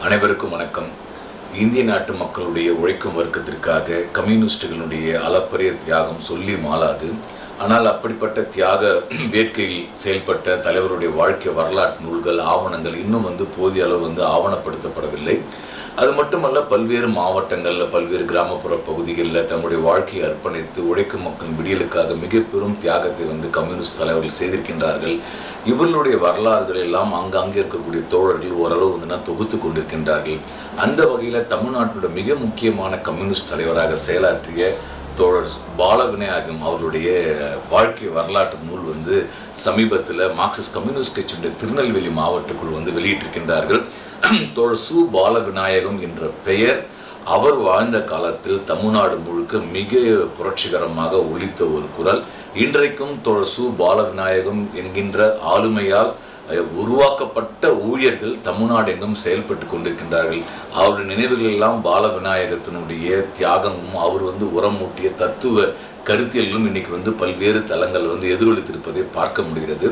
அனைவருக்கும் வணக்கம். இந்திய நாட்டு மக்களுடைய உழைக்கும் வர்க்கத்திற்காக கம்யூனிஸ்டுகளுடைய அளப்பரிய தியாகம் சொல்லி மாளாது. ஆனால் அப்படிப்பட்ட தியாக வேட்கையில் செயல்பட்ட தலைவருடைய வாழ்க்கை வரலாற்று நூல்கள், ஆவணங்கள் இன்னும் போதிய அளவு ஆவணப்படுத்தப்படவில்லை. அது மட்டுமல்ல, பல்வேறு மாவட்டங்களில், பல்வேறு கிராமப்புற பகுதிகளில் தம்முடைய வாழ்க்கையை அர்ப்பணித்து உழைக்கும் மக்கள் விடியலுக்காக மிக பெரும் தியாகத்தை கம்யூனிஸ்ட் தலைவர்கள் செய்திருக்கின்றார்கள். இவர்களுடைய வரலாறுகள் எல்லாம் அங்கே இருக்கக்கூடிய தோழர்கள் ஓரளவு தொகுத்து கொண்டிருக்கின்றார்கள். அந்த வகையில் தமிழ்நாட்டினுடைய மிக முக்கியமான கம்யூனிஸ்ட் தலைவராக செயலாற்றிய தோழர் பாலவிநாயகம் அவர்களுடைய வாழ்க்கை வரலாற்று நூல் சமீபத்தில் மார்க்சிஸ்ட் கம்யூனிஸ்ட் கட்சியுடைய திருநெல்வேலி மாவட்டக்குழு வெளியிட்டிருக்கின்றார்கள். தோழர் சு பாலவிநாயகம் என்ற பெயர் அவர் வாழ்ந்த காலத்தில் தமிழ்நாடு முழுக்க மிக புரட்சிகரமாக ஒலித்த ஒரு குரல். இன்றைக்கும் தோழர் சு பாலவிநாயகம் என்கின்ற ஆளுமையால் உருவாக்கப்பட்ட ஊழியர்கள் தமிழ்நாடு எங்கும் செயல்பட்டு கொண்டிருக்கின்றார்கள். அவருடைய நினைவுகள் எல்லாம் பாலவிநாயகத்தினுடைய தியாகமும் அவர் உரமூட்டிய தத்துவ கருத்தியல்களும் இன்னைக்கு பல்வேறு தளங்கள் எதிரொலித்திருப்பதை பார்க்க முடிகிறது.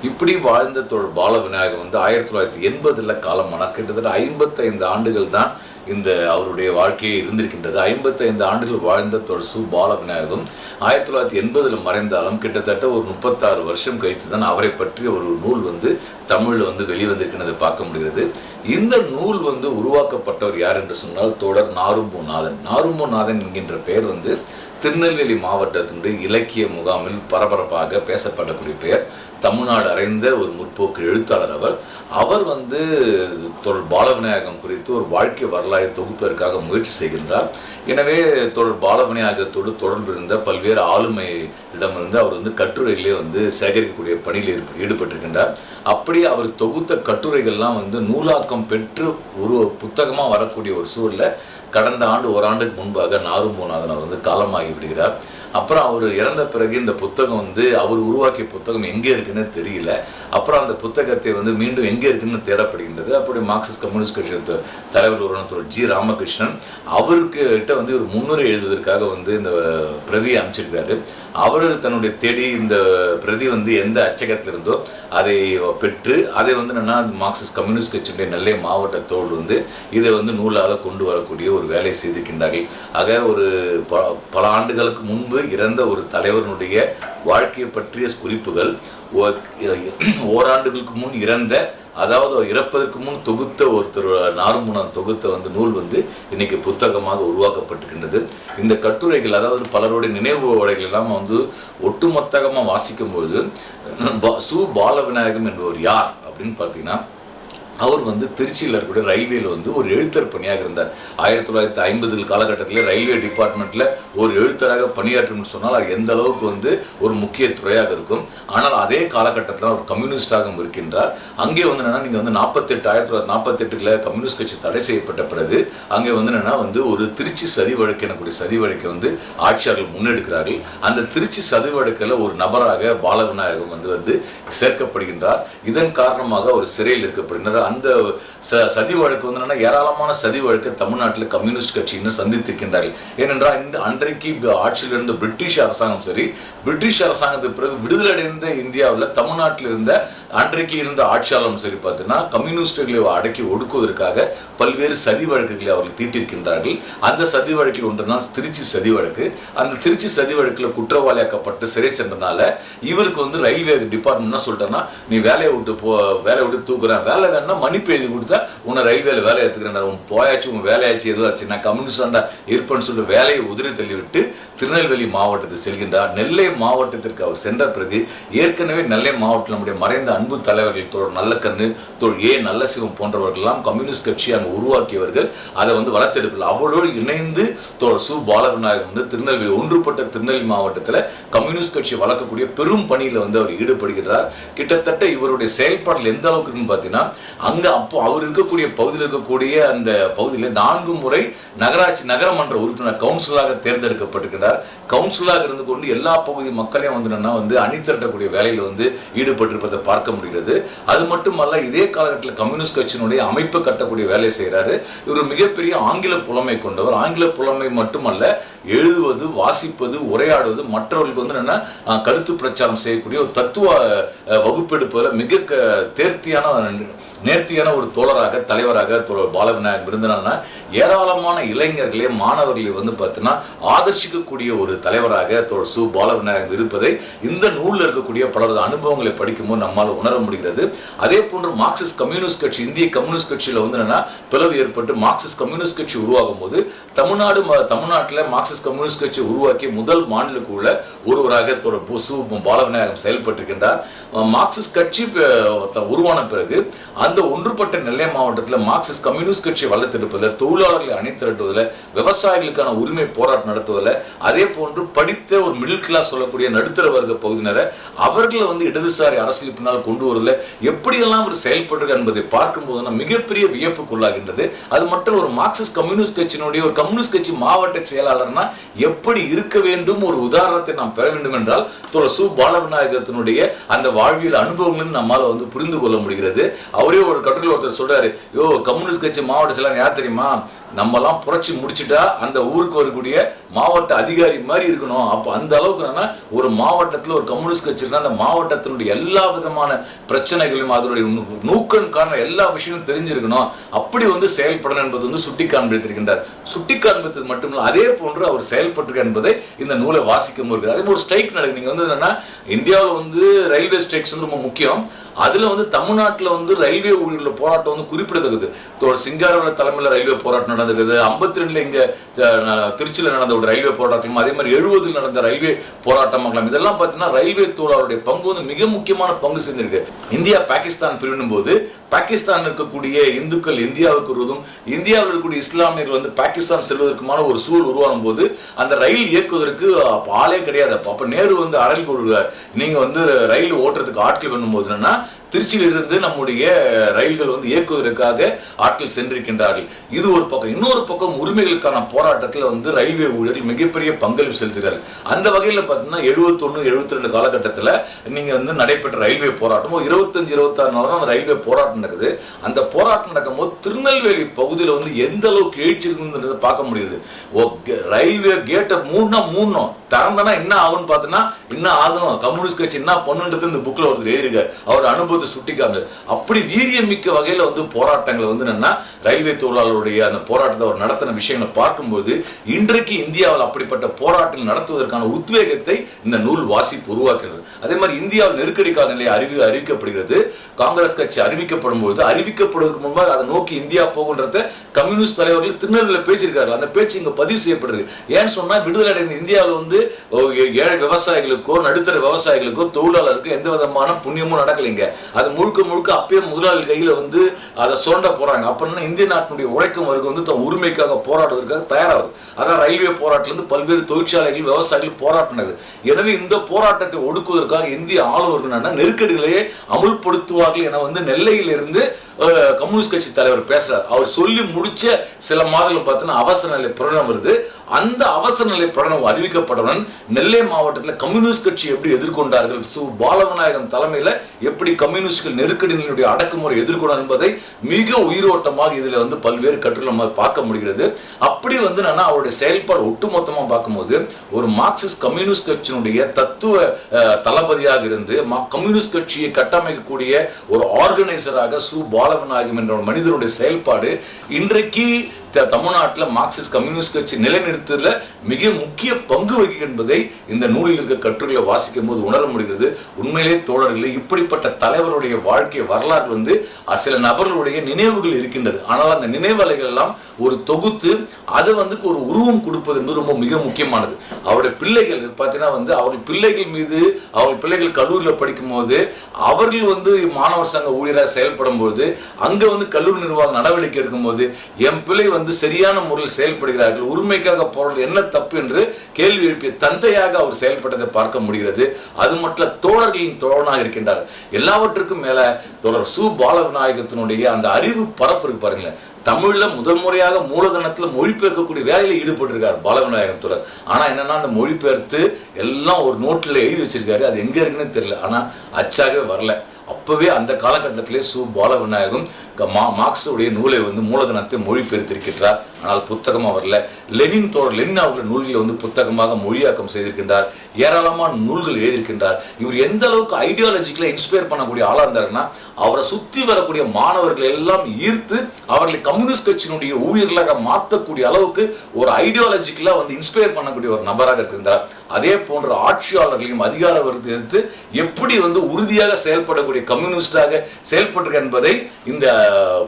இப்படி வாழ்ந்த தோழர் பாலவிநாயகம் 1980 காலமானார். கிட்டத்தட்ட 55 ஆண்டுகள் தான் இந்த அவருடைய வாழ்க்கையை இருந்திருக்கின்றது. 55 ஆண்டுகள் வாழ்ந்த தோழர் சு பாலவிநாயகம் 1980 மறைந்தாலும் கிட்டத்தட்ட ஒரு 36 வருஷம் கழித்து தான் அவரை பற்றிய ஒரு நூல் தமிழில் வெளிவந்திருக்கின்றதை பார்க்க முடிகிறது. இந்த நூல் உருவாக்கப்பட்டவர் யார் என்று சொன்னால் தோழர் நாரும்பூநாதன். நாரும்பூநாதன் என்கின்ற பெயர் திருநெல்வேலி மாவட்டத்தினுடைய இலக்கிய முகாமில் பரபரப்பாக பேசப்படக்கூடிய பெயர். தமிழ்நாடு அறைந்த ஒரு முற்போக்கு எழுத்தாளர் அவர் தோழர் பாலவிநாயகம் குறித்து ஒரு வாழ்க்கை வரலாறு தொகுப்பதற்காக முயற்சி செய்கின்றார். எனவே தோழர் பாலவிநாயகத்தோடு தொடர்பு இருந்த பல்வேறு ஆளுமையிடமிருந்து அவர் கட்டுரைகளே சேகரிக்கக்கூடிய பணியில் ஈடுபட்டிருக்கின்றார். அப்படியே அவர் தொகுத்த கட்டுரைகள்லாம் நூலாக்கம் பெற்று ஒரு புத்தகமாக வரக்கூடிய ஒரு சூழலில் கடந்த ஆண்டு ஓராண்டுக்கு முன்பாக நாரும்பூநாதன் காலமாகி விடுகிறார். அப்புறம் அவர் இறந்த பிறகு இந்த புத்தகம் அவர் உருவாக்கிய புத்தகம் எங்கே இருக்குன்னு தெரியல. அப்புறம் அந்த புத்தகத்தை மீண்டும் எங்கே இருக்குன்னு தேடப்படுகின்றது. அப்படி மார்க்சிஸ்ட் கம்யூனிஸ்ட் கட்சி தலைவர் ஒருவன் ஜி ராமகிருஷ்ணன் அவர்கிட்ட ஒரு முன்னுரை எழுதுவதற்காக இந்த பிரதியை அமைச்சிருக்காரு. அவர் தன்னுடைய தேடி இந்த பிரதி எந்த அச்சகத்தில் இருந்தோ அதை பெற்று அதை மார்க்சிஸ்ட் கம்யூனிஸ்ட் கட்சியுடைய நெல்லை மாவட்டத்தோடு இதை நூலாக கொண்டு வரக்கூடிய ஒரு வேலை செய்திருக்கின்றார்கள். ஆக ஒரு பல ஆண்டுகளுக்கு முன்பு இறந்த ஒரு தலைவருடைய வாழ்க்கையை பற்றிய குறிப்புகள் ஓராண்டுகளுக்கு முன் இறந்த, அதாவது இறப்பதற்கு முன் தொகுத்த ஒருத்தர் நாரும்பூநாதன் தொகுத்த நூல் இன்னைக்கு புத்தகமாக உருவாக்கப்பட்டிருக்கின்றது. இந்த கட்டுரைகள், அதாவது பலருடைய நினைவு உரைகள் எல்லாம் ஒட்டுமொத்தமாக வாசிக்கும்போது சு பாலவிநாயகம் என்பவர் யார் அப்படின்னு பார்த்தீங்கன்னா, அவர் திருச்சியில் இருக்கக்கூடிய ரயில்வேயில் ஒரு எழுத்தர் பணியாக இருந்தார். 1950 காலகட்டத்தில் ரயில்வே டிபார்ட்மெண்ட்டில் ஒரு எழுத்தராக பணியாற்றணும்னு சொன்னால் அது எந்த அளவுக்கு ஒரு முக்கிய துறையாக இருக்கும். ஆனால் அதே காலகட்டத்தில் அவர் கம்யூனிஸ்டாகவும் இருக்கின்றார். அங்கே நீங்கள் 1948 கம்யூனிஸ்ட் கட்சி தடை செய்யப்பட்ட பிறகு அங்கே ஒரு திருச்சி சதி வழக்கு எனக்கூடிய சதி வழக்கை ஆட்சியாளர்கள் முன்னெடுக்கிறார்கள். அந்த திருச்சி சதி வழக்கில் ஒரு நபராக பாலவிநாயகம் சேர்க்கப்படுகின்றார். இதன் காரணமாக அவர் சிறையில் இருக்கப்படுகின்றார். அந்த சதி வழக்கு ஏராளமான சதி வழக்கு தமிழ்நாட்டில் கம்யூனிஸ்ட் கட்சியினர் சந்தித்திருக்கின்றார்கள். ஏனென்றால் அன்றைக்கு ஆட்சியில் இருந்த பிரிட்டிஷ் அரசாங்கம் சரி, பிரிட்டிஷ் அரசாங்கத்துக்கு பிறகு விடுதலை அடைந்த இந்தியாவில் தமிழ்நாட்டில் இருந்த அன்றைக்கு இருந்த ஆட்சியாளரும் சரி பார்த்தீங்கன்னா கம்யூனிஸ்டுகளை அடக்கி ஒடுக்குவதற்காக பல்வேறு சதி வழக்குகளை அவர்கள் தீட்டிருக்கின்றார்கள். அந்த சதி வழக்கில் ஒன்றுனால் திருச்சி சதி வழக்கு. அந்த திருச்சி சதி வழக்கில் குற்றவாளியாக்கப்பட்டு சிறை சென்றனால இவருக்கு ரயில்வே டிபார்ட்மெண்ட் என்ன சொல்லிட்டேன்னா, நீ வேலையை விட்டு தூக்குறேன், வேலை வேணா மன்னிப்பு எழுதி கொடுத்தா உன்னை ரயில்வேல வேலை எடுத்துக்கிறேன், உன் போயாச்சு, உன் வேலையாச்சு, எதுவும் ஆச்சு, நான் கம்யூனிஸ்டாண்டா இருப்பேன்னு சொல்லிட்டு வேலையை உதிரி தள்ளிவிட்டு திருநெல்வேலி மாவட்டத்தில் செல்கின்றார். நெல்லை மாவட்டத்திற்கு அவர் சென்ற பிறகு ஏற்கனவே நெல்லை மாவட்டத்தில் நம்முடைய மறைந்த அன்பு தலைவர்கள் தோழர் நல்லக்கண்ணு, தோழர் நல்லசிவம் போன்றவர்கள் எல்லாம் கம்யூனிஸ்ட் கட்சி அங்கே உருவாக்கியவர்கள். அதை வளர்த்தெடுப்பில் அவரோடு இணைந்து தோழர் சு பாலவிநாயகம் திருநெல்வேலி ஒன்றுபட்ட திருநெல்வேலி மாவட்டத்தில் கம்யூனிஸ்ட் கட்சி வளர்க்கக்கூடிய பெரும் பணியில் அவர் ஈடுபடுகிறார். கிட்டத்தட்ட இவருடைய செயல்பாடுகள் எந்த அளவுக்கு இருக்குன்னு பார்த்தீங்கன்னா, அங்கே அப்போ அவர் இருக்கக்கூடிய பகுதியில் இருக்கக்கூடிய அந்த பகுதியில் 4 முறை நகராட்சி நகரமன்ற உறுப்பினர் கவுன்சிலராக தேர்ந்தெடுக்கப்பட்டிருக்கிறார். கவுன்சிலராக இருந்து கொண்டு எல்லா பகுதி மக்களையும் அணி திரட்டக்கூடிய வேலையில் ஈடுபட்டிருப்பதை பார்க்க பார்க்க முடிகிறது. அது மட்டுமல்ல, இதே காலகட்டத்தில் கம்யூனிஸ்ட் கட்சியினுடைய அமைப்பு கட்டக்கூடிய வேலையை செய்கிறாரு. இவர் மிகப்பெரிய ஆங்கில புலமை கொண்டவர். ஆங்கில புலமை மட்டுமல்ல, எழுதுவது, வாசிப்பது, உரையாடுவது, மற்றவர்களுக்கு வந்து என்னன்னா கருத்து பிரச்சாரம் செய்யக்கூடிய ஒரு தத்துவ வகுப்பெடுப்பதில் மிக நேர்த்தியான ஒரு தோழராக, தலைவராக பாலவிநாயகம் இருந்தாங்கன்னா ஏராளமான இளைஞர்களே, மாணவர்களை வந்து பார்த்தீங்கன்னா ஆதர்சிக்கக்கூடிய ஒரு தலைவராக சு பாலவிநாயகம் இருப்பதை இந்த நூலில் இருக்கக்கூடிய பலரது அனுபவங்களை படிக்கும்போது நம்மால் உணர முடிகிறது. அதே போன்று மார்க்சிஸ்ட் கம்யூனிஸ்ட் கட்சி, இந்திய கம்யூனிஸ்ட் கட்சியில் வந்து என்னன்னா பிளவு ஏற்பட்டு மார்க்சிஸ்ட் கம்யூனிஸ்ட் கட்சி உருவாகும் போது தமிழ்நாட்டில் மார்க்சிஸ்ட் கம்யூனிஸ்ட் கட்சி உருவாக்கிய முதல் மாநிலக்குள்ள ஒருவராக சு பாலவிநாயகம் செயல்பட்டிருக்கின்றார். மார்க்சிஸ்ட் கட்சி உருவான பிறகு அந்த ஒன்றுபட்ட நெல்லை மாவட்டத்தில் மார்க்சிஸ்ட் கம்யூனிஸ்ட் கட்சி வளர்த்தெடுப்பதில், தொழிலாளர்களை அணிதிரட்டுவதில், விவசாயிகளுக்கான உரிமை போராட்டம் நடத்துவதில், அதே போன்று படித்த ஒரு மிடில் கிளாஸ் சொல்லக்கூடிய நடுத்தர வர்க்க பகுதியினரை அவர்களை வந்து இடதுசாரி அரசியல் பின்னால் கொண்டு வருவதில் எப்படியெல்லாம் அவர் செயல்படுறது என்பதை பார்க்கும்போது மிகப்பெரிய வியப்புக்குள்ளாகின்றது. அது மட்டும் ஒரு மார்க்சிஸ்ட் கம்யூனிஸ்ட் கட்சியினுடைய ஒரு கம்யூனிஸ்ட் கட்சி மாவட்ட செயலாளர்னா எப்படி இருக்க வேண்டும், ஒரு உதாரணத்தை நாம் பெற வேண்டும் என்றால் சு பாலவிநாயகத்தினுடைய அந்த வாழ்வியல் அனுபவங்களும் நம்மால் வந்து புரிந்து கொள்ள முடிகிறது. அவரே ஒரு கட்டுரையில் ஒருத்தர் சொல்றாரு, கம்யூனிஸ்ட் கட்சி மாவட்ட செயலாளர் யார் தெரியுமா, நம்மலாம் புரட்சி முடிச்சுட்டா அந்த ஊருக்கு வரக்கூடிய மாவட்ட அதிகாரி மாதிரி இருக்கணும். அப்போ அந்த அளவுக்கு ஒரு மாவட்டத்தில் ஒரு கம்யூனிஸ்ட் கட்சி இருக்குன்னா அந்த மாவட்டத்தினுடைய எல்லா விதமான பிரச்சனைகளையும் அதனுடைய நூக்கனுக்கான எல்லா விஷயமும் தெரிஞ்சிருக்கணும். அப்படி வந்து செயல்படணும் என்பது வந்து சுட்டி காண்பித்திருக்கின்றார். சுட்டி காண்பித்தது மட்டுமில்லை, அதே போன்று அவர் செயல்பட்டிருக்க என்பதை இந்த நூலை வாசிக்கும் போது அதே ஒரு ஸ்ட்ரைக் நடக்குது. நீங்க வந்து என்னன்னா இந்தியாவில் வந்து ரயில்வே ஸ்ட்ரைக்ஸ் வந்து ரொம்ப முக்கியம். அதுல வந்து தமிழ்நாட்டில் வந்து ரயில்வே ஊழியர்கள் போராட்டம் வந்து குறிப்பிடத்தக்கது. சிங்காரவேலர் தலைமையில் ரயில்வே போராட்டம் நடந்தது. 52 இங்க திருச்சியில் நடந்த ஒரு ரயில்வே போராட்டம், அதே மாதிரி 70 நடந்த ரயில்வே போராட்டம். இதெல்லாம் பார்த்தீங்கன்னா ரயில்வே தொழிலாளருடைய பங்கு வந்து மிக முக்கியமான பங்கு சேர்ந்திருக்கு. இந்தியா பாகிஸ்தான் பிரிவினும் போது பாகிஸ்தான் இருக்கக்கூடிய இந்துக்கள் இந்தியாவுக்கு வருவதும், இந்தியாவில் இருக்கக்கூடிய இஸ்லாமியர்கள் வந்து பாகிஸ்தான் செல்வதற்குமான ஒரு சூழல் உருவாகும் போது அந்த ரயில் இயக்குவதற்கு ஆளே கிடையாது. அப்ப நேரு வந்து அறையில் கொடுக்குறார், நீங்க வந்து ரயில் ஓட்டுறதுக்கு ஆட்கள் வேணும் போதுன்னா திருச்சியிலிருந்து நம்முடைய ரயில்கள் வந்து இயக்குவதற்காக ஆட்கள் சென்றிருக்கின்றார்கள். இது ஒரு பக்கம். இன்னொரு பக்கம் உரிமைகளுக்கான போராட்டத்தில் வந்து ரயில்வே ஊழியர்கள் மிகப்பெரிய பங்களிப்பு செலுத்துகிறார்கள். அந்த வகையில் பார்த்தீங்கன்னா 71, 72 காலகட்டத்தில் நீங்க வந்து நடைபெற்ற ரயில்வே போராட்டம் 25, 26 நாள் தான் ரயில்வே போராட்டம் நடக்குது. அந்த போராட்டம் நடக்கும் போது திருநெல்வேலி பகுதியில் வந்து எந்த அளவுக்கு எழுச்சி இருக்குன்றதை பார்க்க முடியுது. ரயில்வே கேட்டை மூடணும் திறந்தனா என்ன ஆகும்னு பார்த்தோன்னா என்ன ஆகும், கம்யூனிஸ்ட் கட்சி என்ன பண்ணுன்றது இந்த புக்கில் ஒருத்தர் எழுதியிருக்காரு. அவர் அனுபவத்தை சுட்டிக்காங்க. அப்படி வீரியமிக்க வகையில் வந்து போராட்டங்களை வந்து என்னன்னா ரயில்வே தொழிலாளருடைய அந்த போராட்டத்தை அவர் நடத்தின விஷயங்களை பார்க்கும்போது இன்றைக்கு இந்தியாவில் அப்படிப்பட்ட போராட்டங்கள் நடத்துவதற்கான உத்வேகத்தை இந்த நூல் வாசிப்பு உருவாக்குகிறது. அதே மாதிரி இந்தியாவில் நெருக்கடி கால நிலை அறிவிக்கப்படுகிறது. காங்கிரஸ் கட்சி அறிவிக்கப்படும் போது அறிவிக்கப்படுவதற்கு முன்பாக அதை நோக்கி இந்தியா போகின்றத கம்யூனிஸ்ட் தலைவர்கள் திருநெல்வேலியில் பேசியிருக்காரு. அந்த பேச்சு இங்க பதிவு செய்யப்படுது. ஏன்னு சொன்னா விடுதலை அடைந்த இந்தியாவில் வந்து ஏழை விவசாயிகளுக்கோ நடுத்தர விவசாயிகளுக்கோ தொழிலாளருக்கோ எந்த விதமான புண்ணியமும் நடக்கலைங்க. அது முழுக்க அப்பயே முதலாளி கையில வந்து அதை சுரண்ட போறாங்க. அப்படின்னா இந்திய நாட்டினுடைய உழைக்கும் வர்க்கம் வந்து தன் உரிமைக்காக போராடுவதற்காக தயாராகுது. அதான் ரயில்வே போராட்டத்திலிருந்து பல்வேறு தொழிற்சாலைகள், விவசாயிகள் போராட்டம் நடக்குது. எனவே இந்த போராட்டத்தை ஒடுக்குவதற்காக இந்திய ஆளுநர்கள் நெருக்கடிகளையே அமுல்படுத்துவார்கள் என வந்து நெல்லையிலிருந்து கம்யூனிஸ்ட் கட்சி தலைவர் பேசுறார். அவர் சொல்லி முடிச்ச சில மாதங்கள் பார்த்தீங்கன்னா அவசர நிலை பிரகடனம் வருது. அந்த அவசர நிலை பிரகடனம் அறிவிக்கப்பட்டவுடன் நெல்லை மாவட்டத்தில் கம்யூனிஸ்ட் கட்சி எப்படி எதிர்கொண்டார்கள், சு பாலவிநாயகம் தலைமையில் எப்படி கம்யூனிஸ்ட்கள் நெருக்கடி நிலையுடைய அடக்குமுறை எதிர்கொண்டார் என்பதை மிக உயிரோட்டமாக இதில் வந்து பல்வேறு கட்டுரை பார்க்க முடிகிறது. அப்படி வந்து அவருடைய செயல்பாடு ஒட்டுமொத்தமாக பார்க்கும்போது ஒரு மார்க்சிஸ்ட் கம்யூனிஸ்ட் கட்சியினுடைய தத்துவ தளபதியாக இருந்து கம்யூனிஸ்ட் கட்சியை கட்டமைக்கக்கூடிய ஒரு ஆர்கனைசராக சு பாலவிநாயகம் என்ற மனிதனுடைய செயல்பாடு இன்றைக்கு தமிழ்நாட்டில் மார்க்சிஸ்ட் கம்யூனிஸ்ட் கட்சி நிலைநிறுத்தல மிக முக்கிய பங்கு வகிக்கும் என்பதை இந்த நூலில் இருக்க கட்டுரைகளை வாசிக்கும் போது உணர முடிகிறது. உண்மையிலே தோழர்களே, இப்படிப்பட்ட தலைவருடைய வாழ்க்கை வரலாறு வந்து சில நபர்களுடைய நினைவுகள் இருக்கின்றது. ஆனால் அந்த நினைவலைகள் எல்லாம் ஒரு தொகுத்து அதை வந்து ஒரு உருவம் கொடுப்பது என்பது ரொம்ப மிக முக்கியமானது. அவருடைய பிள்ளைகள் பார்த்தீங்கன்னா வந்து அவர்கள் பிள்ளைகள் மீது அவர்கள் பிள்ளைகள் கல்லூரியில் படிக்கும் போது அவர்கள் வந்து மாணவர் சங்க ஊழியராக செயல்படும் போது அங்கே வந்து கல்லூரி நிர்வாகம் நடவடிக்கை எடுக்கும் போது என் பிள்ளை வந்து சரியான முறையில் செயல்படுகிறார்கள், உரிமைக்காக போறது என்ன தப்பு என்று கேள்வி எழுப்பிய தந்தையாக அவர் செயல்பட்டதை பார்க்க முடிகிறது. அது மட்டும் தோழர்களின் தோழனாக இருக்கின்றார். எல்லாவற்றுக்கும் மேல தோழர் சு பாலவிநாயகத்தினுடைய அந்த அறிவு பரப்பு இருக்கு பாருங்களேன். தமிழ்ல முதல் முறையாக மூலதனத்துல மொழிபெயர்க்கக்கூடிய வேலையில ஈடுபட்டிருக்கார் பாலவிநாயகம் தோழர். ஆனா என்னன்னா அந்த மொழிபெயர்த்து எல்லாம் ஒரு நோட்டில் எழுதி வச்சிருக்காரு. அது எங்க இருக்குன்னு தெரியல. ஆனா அச்சாகவே வரல. அப்பவே அந்த காலகட்டத்திலே சு பாலவிநாயகம் மார்க்ஸுடைய நூலை வந்து மூலதனத்தை மொழிபெயர்த்திருக்கின்றார். ஆனால் புத்தகமாக வரல. லெனின் அவர்கள் நூல்களை வந்து புத்தகமாக மொழியாக்கம் செய்திருக்கின்றார். ஏராளமான நூல்கள் எழுதியிருக்கின்றார். இவர் எந்த அளவுக்கு ஐடியாலஜிக்கல இன்ஸ்பயர் பண்ணக்கூடிய ஆளாக இருந்தாருன்னா, அவரை சுற்றி வரக்கூடிய மாணவர்கள் எல்லாம் ஈர்த்து அவர்களை கம்யூனிஸ்ட் கட்சியினுடைய ஊழியர்களாக மாற்றக்கூடிய அளவுக்கு ஒரு ஐடியாலஜிக்கலா வந்து இன்ஸ்பயர் பண்ணக்கூடிய ஒரு நபராக இருந்தார். அதே போன்ற ஆட்சியாளர்களையும் அதிகார வர்க்கத்தை எதிர்த்து எப்படி வந்து உறுதியாக செயல்படக்கூடிய கம்யூனிஸ்டாக செயல்பட்டு என்பதை இந்த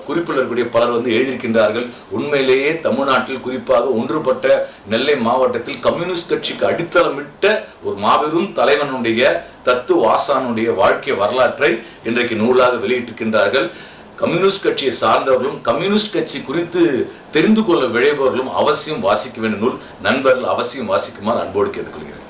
குறிப்பில் இருக்கக்கூடிய பலர் வந்து எழுதியிருக்கின்றார்கள். உண்மையிலேயே தமிழ்நாட்டில் குறிப்பாக ஒன்றுபட்ட நெல்லை மாவட்டத்தில் கம்யூனிஸ்ட் கட்சிக்கு அடித்தளமிட்ட ஒரு மாபெரும் தலைவனுடைய தத்துவாசானுடைய வாழ்க்கை வரலாற்றை இன்றைக்கு நூலாக வெளியிட்டிருக்கின்றார்கள். கம்யூனிஸ்ட் கட்சியை சார்ந்தவர்களும் கம்யூனிஸ்ட் கட்சி குறித்து தெரிந்து கொள்ள விழைபவர்களும் அவசியம் வாசிக்க வேண்டிய நூல். நண்பர்கள் அவசியம் வாசிக்குமாறு அன்போடு கேட்டுக்கொள்கிறேன்.